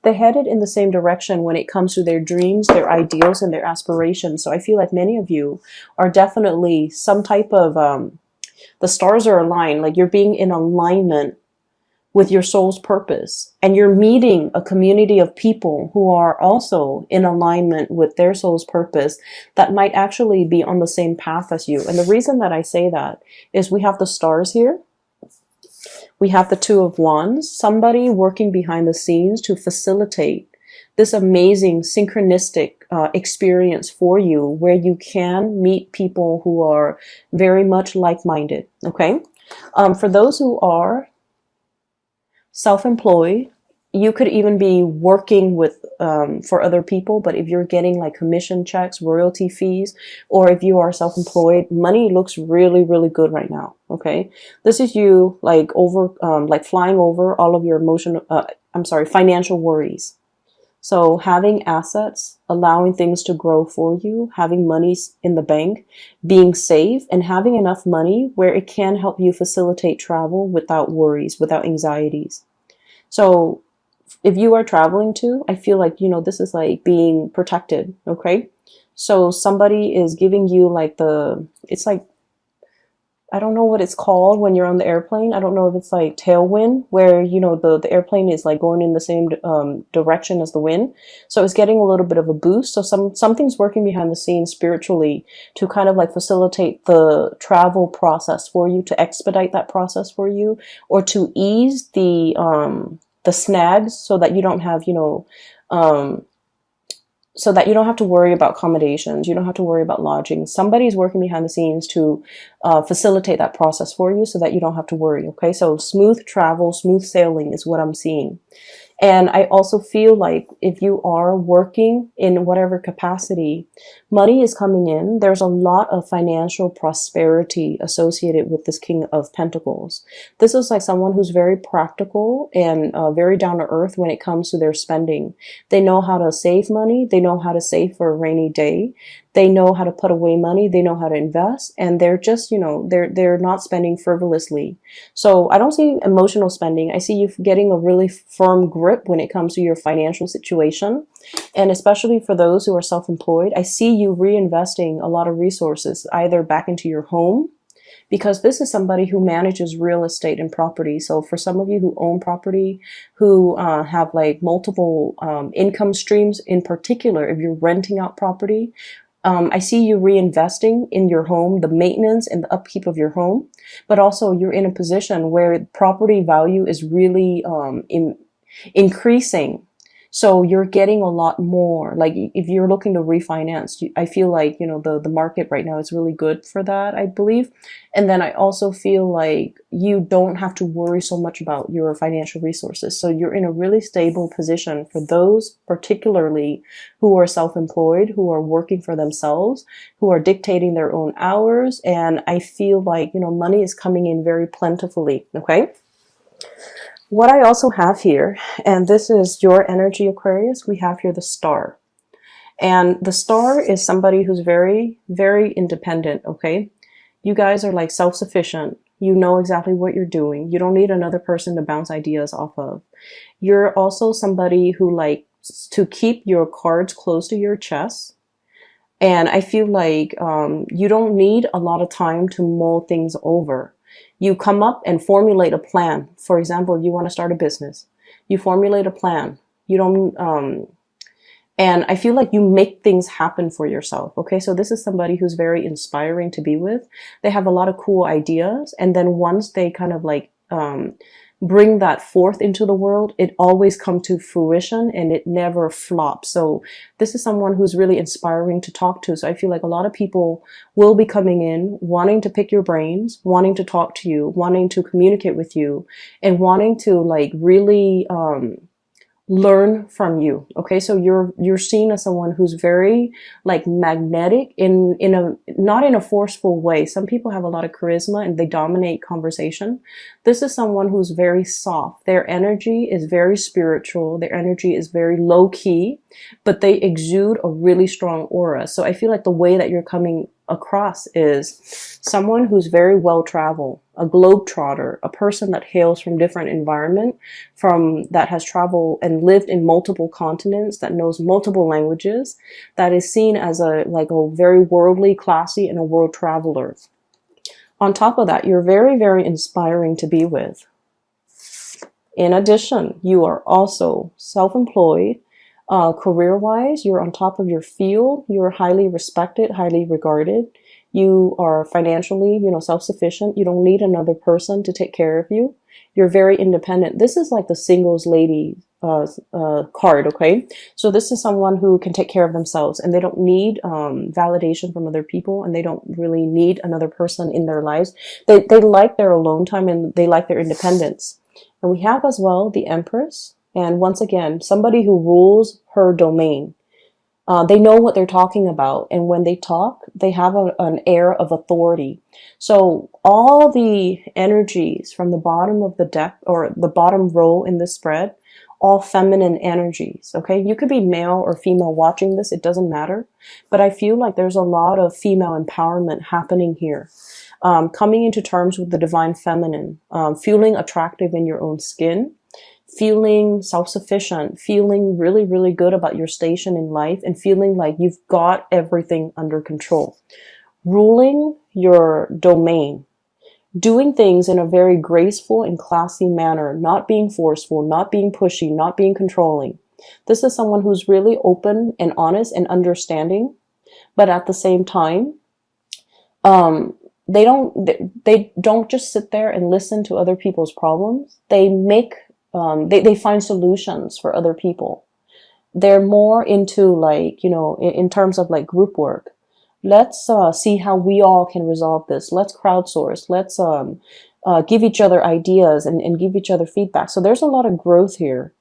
they're headed in the same direction when it comes to their dreams, their ideals, and their aspirations. So I feel like many of you are definitely some type of, the stars are aligned, like you're being in alignment with your soul's purpose, and you're meeting a community of people who are also in alignment with their soul's purpose that might actually be on the same path as you. And the reason that I say that is we have the stars here. We have the Two of Wands, somebody working behind the scenes to facilitate this amazing synchronistic experience for you, where you can meet people who are very much like-minded. Okay. For those who are self-employed, you could even be working with for other people, but if you're getting like commission checks, royalty fees, or if you are self-employed, money looks really, really good right now. Okay, this is you like flying over all of your financial worries. So having assets, allowing things to grow for you, having money in the bank, being safe, and having enough money where it can help you facilitate travel without worries, without anxieties. So if you are traveling too, I feel like, this is like being protected. Okay. So somebody is giving you like it's like, I don't know what it's called when you're on the airplane. I don't know if it's like tailwind, where, the airplane is like going in the same direction as the wind. So it's getting a little bit of a boost. So something's working behind the scenes spiritually to kind of like facilitate the travel process for you, to expedite that process for you, or to ease the snags so that you don't have, so that you don't have to worry about accommodations. You don't have to worry about lodging. Somebody's working behind the scenes to facilitate that process for you so that you don't have to worry. Okay. So smooth travel, smooth sailing is what I'm seeing. And I also feel like if you are working in whatever capacity, money is coming in. There's a lot of financial prosperity associated with this King of Pentacles. This is like someone who's very practical and very down to earth when it comes to their spending. They know how to save money. They know how to save for a rainy day. They know how to put away money. They know how to invest, and they're just, they're not spending frivolously. So I don't see emotional spending. I see you getting a really firm grip when it comes to your financial situation. And especially for those who are self-employed, I see you reinvesting a lot of resources either back into your home, because this is somebody who manages real estate and property. So for some of you who own property, who have like multiple income streams, in particular, if you're renting out property, I see you reinvesting in your home, the maintenance and the upkeep of your home, but also you're in a position where property value is really increasing. So you're getting a lot more. Like if you're looking to refinance, I feel like, the market right now is really good for that, I believe. And then I also feel like you don't have to worry so much about your financial resources. So you're in a really stable position for those particularly who are self-employed, who are working for themselves, who are dictating their own hours. And I feel like, money is coming in very plentifully. Okay. What I also have here, and this is your energy, Aquarius, we have here the star. And the star is somebody who's very, very independent, okay? You guys are like self-sufficient. You know exactly what you're doing. You don't need another person to bounce ideas off of. You're also somebody who likes to keep your cards close to your chest. And I feel like you don't need a lot of time to mull things over. You come up and formulate a plan. For example, if you want to start a business, you formulate a plan. You don't, and I feel like you make things happen for yourself. Okay. So this is somebody who's very inspiring to be with. They have a lot of cool ideas. And then once they kind of like, bring that forth into the world, it always comes to fruition and it never flops. So this is someone who's really inspiring to talk to. So I feel like a lot of people will be coming in wanting to pick your brains, wanting to talk to you, wanting to communicate with you, and wanting to like really learn from you. Okay, so you're seen as someone who's very like magnetic in a not in a forceful way. Some people have a lot of charisma and they dominate conversation. This is someone who's very soft. Their energy is very spiritual. Their energy is very low key, but they exude a really strong aura. So I feel like the way that you're coming across is someone who's very well traveled, a globetrotter, a person that hails from different environment, from that has traveled and lived in multiple continents, that knows multiple languages, that is seen as a like a very worldly, classy, and a world traveler. On top of that, you're very, very inspiring to be with. In addition, you are also self-employed. Career-wise, you're on top of your field. You're highly respected, highly regarded. You are financially, self-sufficient. You don't need another person to take care of you. You're very independent. This is like the singles lady card, okay? So this is someone who can take care of themselves, and they don't need validation from other people, and they don't really need another person in their lives. They like their alone time, and they like their independence. And we have as well the Empress. And once again, somebody who rules her domain. They know what they're talking about. And when they talk, they have an air of authority. So all the energies from the bottom of the deck, or the bottom row in this spread, all feminine energies, okay? You could be male or female watching this. It doesn't matter. But I feel like there's a lot of female empowerment happening here. Coming into terms with the divine feminine, feeling attractive in your own skin, feeling self-sufficient, feeling really, really good about your station in life, and feeling like you've got everything under control. Ruling your domain, doing things in a very graceful and classy manner, not being forceful, not being pushy, not being controlling. This is someone who's really open and honest and understanding, but at the same time, they don't just sit there and listen to other people's problems. They make they find solutions for other people. They're more into like, in terms of like group work. Let's see how we all can resolve this. Let's crowdsource. Let's give each other ideas and give each other feedback. So there's a lot of growth here.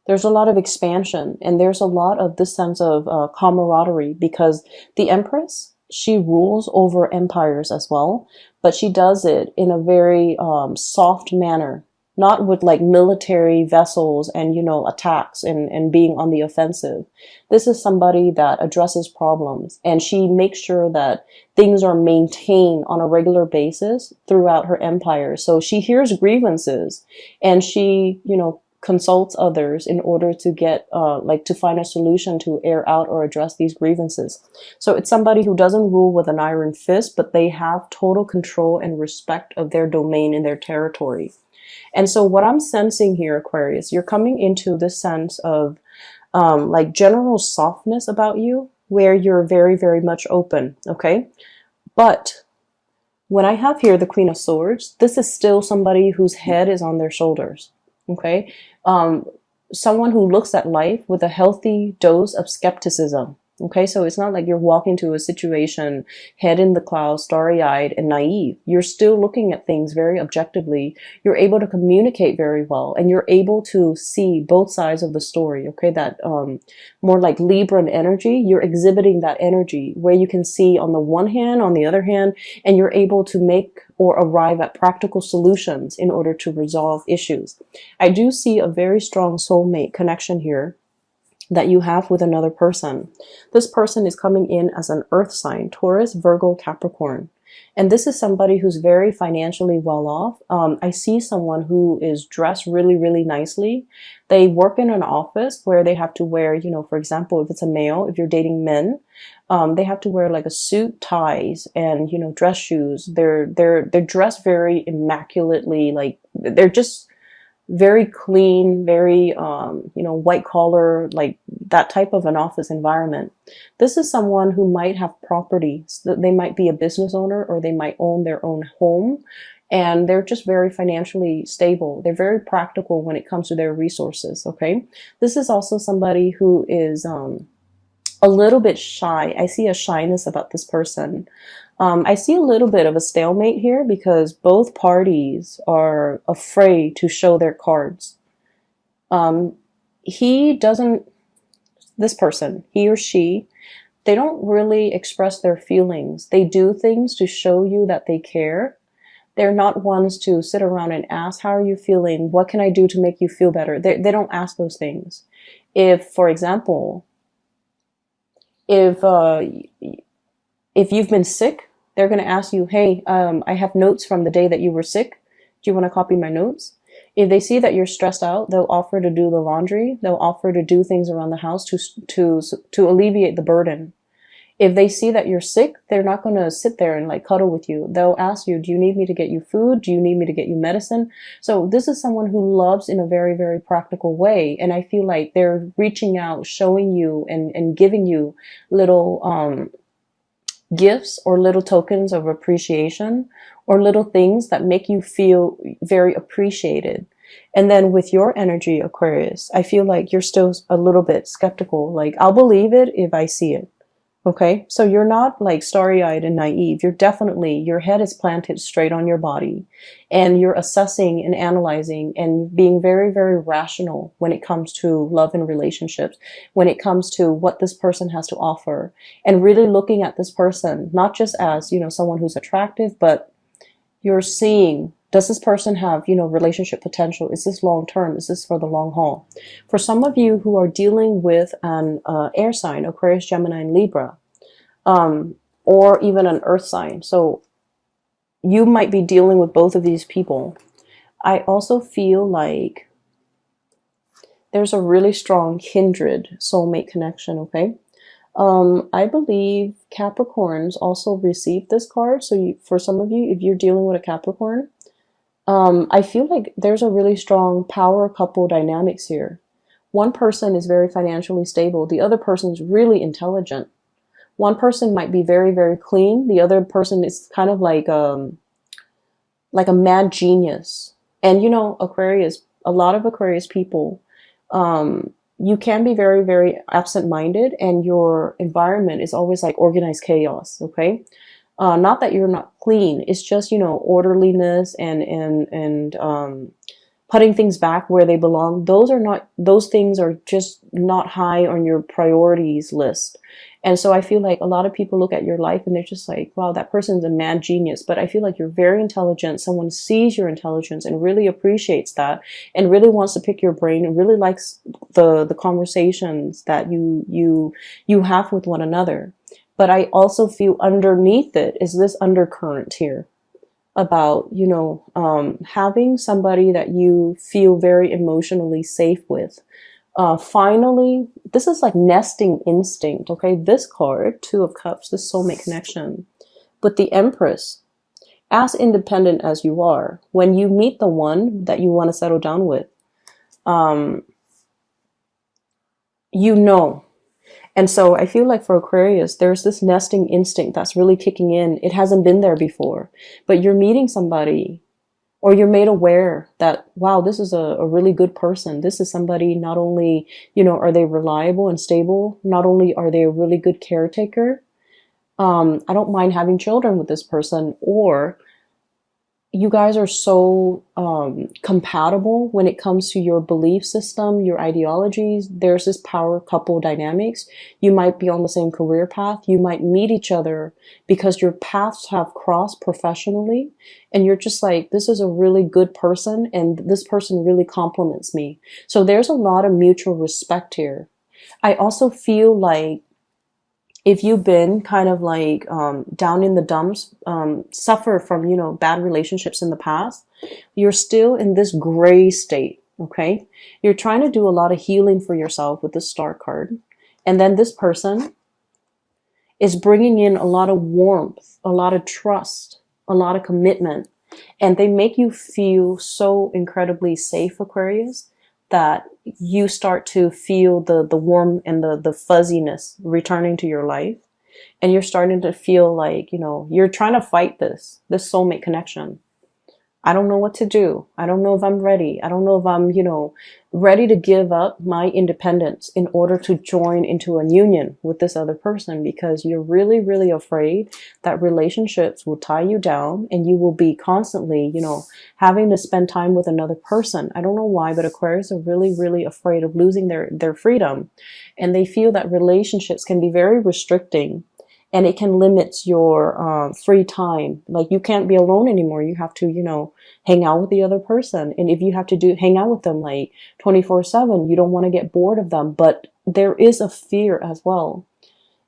There's a lot of expansion, and there's a lot of this sense of camaraderie, because the Empress, she rules over empires as well, but she does it in a very soft manner. Not with like military vessels and, attacks and being on the offensive. This is somebody that addresses problems, and she makes sure that things are maintained on a regular basis throughout her empire. So she hears grievances, and she, consults others in order to get, to find a solution to air out or address these grievances. So it's somebody who doesn't rule with an iron fist, but they have total control and respect of their domain and their territory. And so what I'm sensing here, Aquarius, you're coming into this sense of like general softness about you, where you're very, very much open, okay? But when I have here the Queen of Swords, this is still somebody whose head is on their shoulders, okay? Someone who looks at life with a healthy dose of skepticism. Okay, so it's not like you're walking to a situation, head in the clouds, starry-eyed and naive. You're still looking at things very objectively. You're able to communicate very well, and you're able to see both sides of the story. Okay, that more like Libran energy, you're exhibiting that energy where you can see on the one hand, on the other hand, and you're able to make or arrive at practical solutions in order to resolve issues. I do see a very strong soulmate connection here that you have with another person. This person is coming in as an earth sign, Taurus, Virgo, Capricorn. And this is somebody who's very financially well off. I see someone who is dressed really, really nicely. They work in an office where they have to wear, for example, if it's a male, if you're dating men, they have to wear like a suit, ties, and, dress shoes. They're dressed very immaculately, like they're just very clean, very, white collar, like that type of an office environment. This is someone who might have property. So they might be a business owner, or they might own their own home, and they're just very financially stable. They're very practical when it comes to their resources. Okay. This is also somebody who is, a little bit shy. I see a shyness about this person. I see a little bit of a stalemate here because both parties are afraid to show their cards. This person, he or she, they don't really express their feelings. They do things to show you that they care. They're not ones to sit around and ask, how are you feeling? What can I do to make you feel better? They don't ask those things. If, for example, if If you've been sick, they're going to ask you, hey, I have notes from the day that you were sick. Do you want to copy my notes? If they see that you're stressed out, they'll offer to do the laundry. They'll offer to do things around the house to alleviate the burden. If they see that you're sick, they're not going to sit there and like cuddle with you. They'll ask you, do you need me to get you food? Do you need me to get you medicine? So this is someone who loves in a very, very practical way. And I feel like they're reaching out, showing you and giving you little, gifts or little tokens of appreciation or little things that make you feel very appreciated. And then with your energy, Aquarius, I feel like you're still a little bit skeptical. Like, I'll believe it if I see it. Okay, so you're not like starry-eyed and naive. You're definitely, your head is planted straight on your body and you're assessing and analyzing and being very, very rational when it comes to love and relationships, when it comes to what this person has to offer, and really looking at this person, not just as, you know, someone who's attractive, but you're seeing, does this person have, you know, relationship potential? Is this long term? Is this for the long haul? For some of you who are dealing with an air sign, Aquarius, Gemini, and Libra, or even an earth sign, so you might be dealing with both of these people. I also feel like there's a really strong kindred soulmate connection, okay? I believe Capricorns also received this card. So for some of you, if you're dealing with a Capricorn, I feel like there's a really strong power couple dynamics here. One person is very financially stable. The other person is really intelligent. One person might be very, very clean. The other person is kind of like a mad genius. And you know, Aquarius, a lot of Aquarius people, you can be very, very absent-minded and your environment is always like organized chaos. Okay. Not that you're not clean. It's just, you know, orderliness and putting things back where they belong. Those things are just not high on your priorities list. And so I feel like a lot of people look at your life and they're just like, wow, that person's a mad genius. But I feel like you're very intelligent. Someone sees your intelligence and really appreciates that and really wants to pick your brain and really likes the conversations that you have with one another. But I also feel underneath it is this undercurrent here about, you know, having somebody that you feel very emotionally safe with. Finally, this is like nesting instinct, okay? This card, Two of Cups, this soulmate connection. But the Empress, as independent as you are, when you meet the one that you want to settle down with, you know. And so I feel like for Aquarius, there's this nesting instinct that's really kicking in. It hasn't been there before, but you're meeting somebody or you're made aware that, wow, this is a really good person. This is somebody, not only, you know, are they reliable and stable, not only are they a really good caretaker, I don't mind having children with this person, or you guys are so compatible when it comes to your belief system, your ideologies. There's this power couple dynamics. You might be on the same career path. You might meet each other because your paths have crossed professionally. And you're just like, this is a really good person and this person really compliments me. So there's a lot of mutual respect here. I also feel like if you've been kind of like down in the dumps, suffer from, you know, bad relationships in the past, you're still in this gray state, okay? You're trying to do a lot of healing for yourself with the Star card. And then this person is bringing in a lot of warmth, a lot of trust, a lot of commitment. And they make you feel so incredibly safe, Aquarius, that you start to feel the warmth and the fuzziness returning to your life. And you're starting to feel like, you know, you're trying to fight this soulmate connection. I don't know what to do. I don't know if I'm ready. I don't know if I'm, you know, ready to give up my independence in order to join into a union with this other person, because you're really, really afraid that relationships will tie you down and you will be constantly, you know, having to spend time with another person. I don't know why, but Aquarius are really, really afraid of losing their freedom. And they feel that relationships can be very restricting. And it can limit your free time. Like, you can't be alone anymore. You have to, you know, hang out with the other person. And if you have to hang out with them like 24/7, you don't want to get bored of them. But there is a fear as well.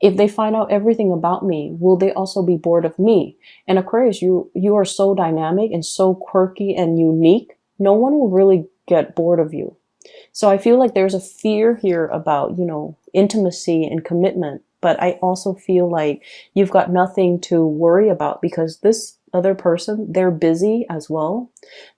If they find out everything about me, will they also be bored of me? And Aquarius, you are so dynamic and so quirky and unique. No one will really get bored of you. So I feel like there's a fear here about, intimacy and commitment. But I also feel like you've got nothing to worry about because this other person, they're busy as well.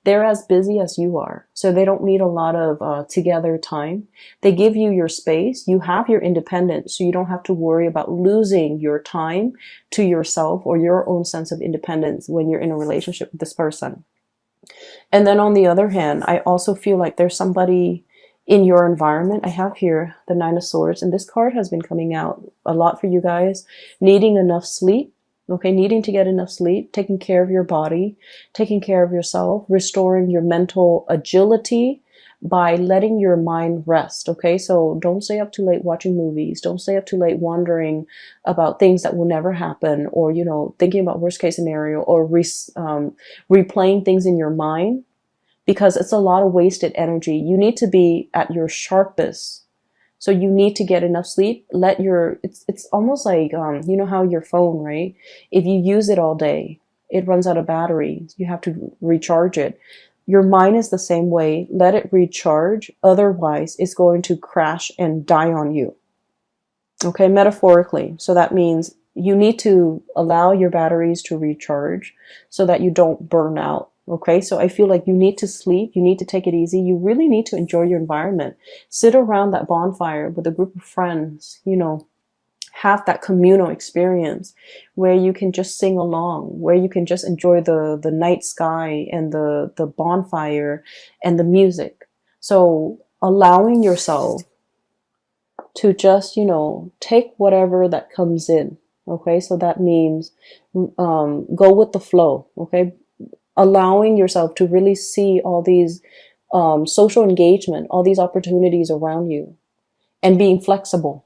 They're as busy as you are. So they don't need a lot of together time. They give you your space. You have your independence. So you don't have to worry about losing your time to yourself or your own sense of independence when you're in a relationship with this person. And then on the other hand, I also feel like there's somebody in your environment. I have here the Nine of Swords, and this card has been coming out a lot for you guys. Needing enough sleep, okay? Needing to get enough sleep, taking care of your body, taking care of yourself, restoring your mental agility by letting your mind rest, okay? So don't stay up too late watching movies. Don't stay up too late wondering about things that will never happen, or, thinking about worst case scenario, or replaying things in your mind, because it's a lot of wasted energy. You need to be at your sharpest. So you need to get enough sleep. It's almost like, you know how your phone, right? If you use it all day, it runs out of battery. You have to recharge it. Your mind is the same way. Let it recharge. Otherwise, it's going to crash and die on you. Okay, metaphorically. So that means you need to allow your batteries to recharge so that you don't burn out. Okay, so I feel like you need to sleep. You need to take it easy. You really need to enjoy your environment. Sit around that bonfire with a group of friends, have that communal experience where you can just sing along, where you can just enjoy the night sky and the bonfire and the music. So allowing yourself to just, take whatever that comes in. Okay, so that means go with the flow. Okay, allowing yourself to really see all these social engagement, all these opportunities around you, and being flexible.